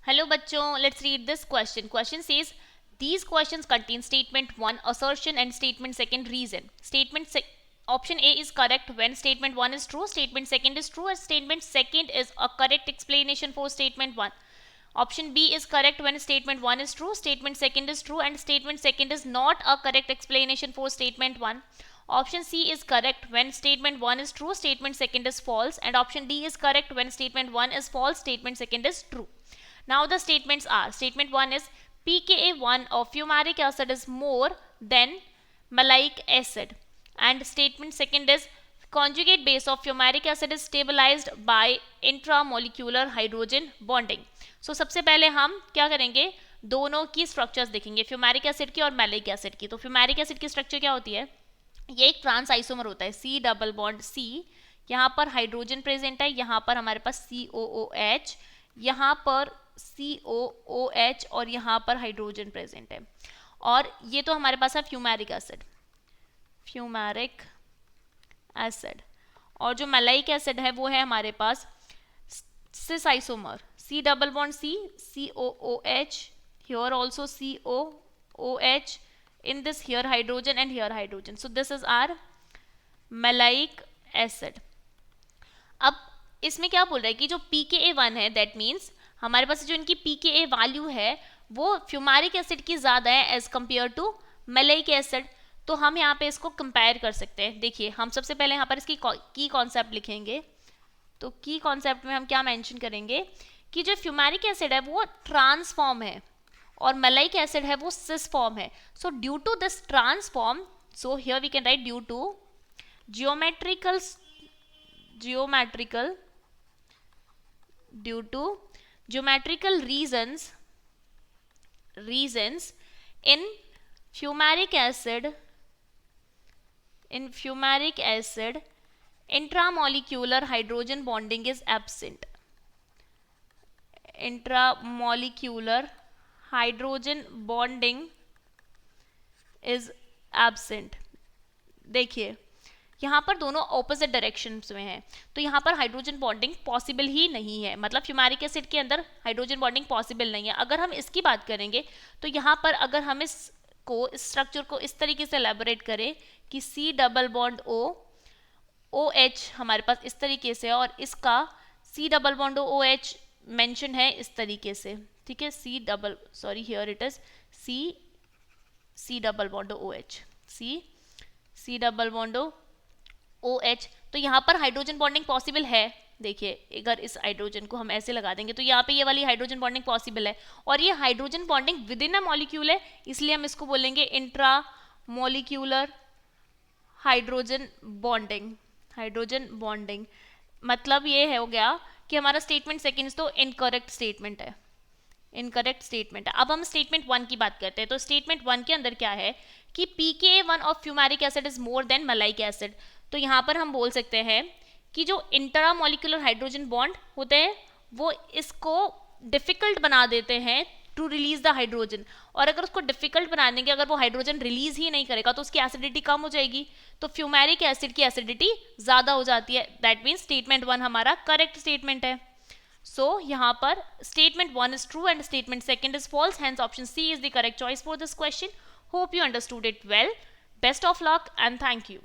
Hello bachcho, let's read this question. Question says these questions contain statement 1 assertion and statement second reason. Option A is correct when statement 1 is true, statement second is true, and statement second is a correct explanation for statement 1. Option B is correct when statement 1 is true, statement second is true, and statement second is not a correct explanation for statement 1. Option C is correct when statement 1 is true, statement second is false, and option D is correct when statement 1 is false, statement second is true. Now the statements are, statement 1 is pKa1 of fumaric acid is more than maleic acid, and statement second is conjugate base of fumaric acid is stabilized by intramolecular hydrogen bonding. So सबसे पहले हम क्या करेंगे, दोनों की structures देखेंगे, fumaric acid की और मैलिक एसिड की. तो फ्यूमेरिक एसिड की स्ट्रक्चर क्या होती है, ये एक ट्रांस आइसोमर होता है, C डबल बॉन्ड C, यहाँ पर हाइड्रोजन प्रेजेंट है, यहाँ पर हमारे पास COOH, यहाँ पर COOH और यहाँ पर हाइड्रोजन प्रेजेंट है. और ये तो हमारे पास है फ्यूमेरिक एसिड, फ्यूमेरिक एसिड. और जो मैलाइक एसिड है वो है हमारे पास cis isomer, C double bond C, COOH, here also COOH, in this here hydrogen and here hydrogen. So this is our maleic acid. अब इसमें क्या बोल रहा है कि जो pKa1 है, दैट मीन्स हमारे पास जो इनकी pKa वैल्यू है वो फ्यूमेरिक एसिड की ज़्यादा है एज कम्पेयर टू मैलाइक एसिड. तो हम यहाँ पे इसको कंपेयर कर सकते हैं. देखिए हम सबसे पहले यहाँ पर इसकी की कॉन्सेप्ट लिखेंगे. तो की कॉन्सेप्ट में हम क्या मेंशन करेंगे कि जो फ्यूमेरिक एसिड है वो ट्रांसफॉर्म है और मैलाइक एसिड है वो सिस फॉर्म है. So due to this transform, so here we can write due to geometrical reasons in fumaric acid intramolecular hydrogen bonding is absent. Intramolecular hydrogen bonding is absent. देखिए यहाँ पर दोनों opposite directions में हैं, तो यहाँ पर हाइड्रोजन बॉन्डिंग पॉसिबल ही नहीं है, मतलब फ्यूमेरिक एसिड के अंदर हाइड्रोजन बॉन्डिंग पॉसिबल नहीं है. अगर हम इसकी बात करेंगे तो यहाँ पर अगर हम इस स्ट्रक्चर को इस तरीके से एलैबोरेट करें कि C डबल बॉन्ड OH हमारे पास इस तरीके से और इसका C double bond OH mention है इस तरीके से, ठीक है, here it is C double bond OH, C double bond OH. तो यहाँ पर हाइड्रोजन बॉन्डिंग पॉसिबल है. देखिए अगर इस हाइड्रोजन को हम ऐसे लगा देंगे तो यहाँ पे ये वाली हाइड्रोजन बॉन्डिंग पॉसिबल है, और ये hydrogen bonding with in a molecule है, इसलिए हम इसको बोलेंगे इंट्रा मॉलिक्यूलर हाइड्रोजन बॉन्डिंग. मतलब ये हो गया कि हमारा स्टेटमेंट सेकंड तो इनकरेक्ट स्टेटमेंट है. अब हम स्टेटमेंट 1 की बात करते हैं. तो स्टेटमेंट 1 के अंदर क्या है कि pKa1 of fumaric acid is more than maleic acid. तो यहाँ पर हम बोल सकते हैं कि जो इंट्रामोलिकुलर हाइड्रोजन बॉन्ड होते हैं वो इसको डिफिकल्ट बना देते हैं टू रिलीज द हाइड्रोजन, और अगर उसको डिफिकल्ट बना देंगे, अगर वो हाइड्रोजन रिलीज ही नहीं करेगा तो उसकी एसिडिटी कम हो जाएगी, तो फ्यूमेरिक एसिड की एसिडिटी ज़्यादा हो जाती है. दैट मीन्स स्टेटमेंट 1 हमारा करेक्ट स्टेटमेंट है. So यहाँ पर statement 1 is true and statement second is false, hence option C is the correct choice for this question. Hope you understood it well. Best of luck and thank you.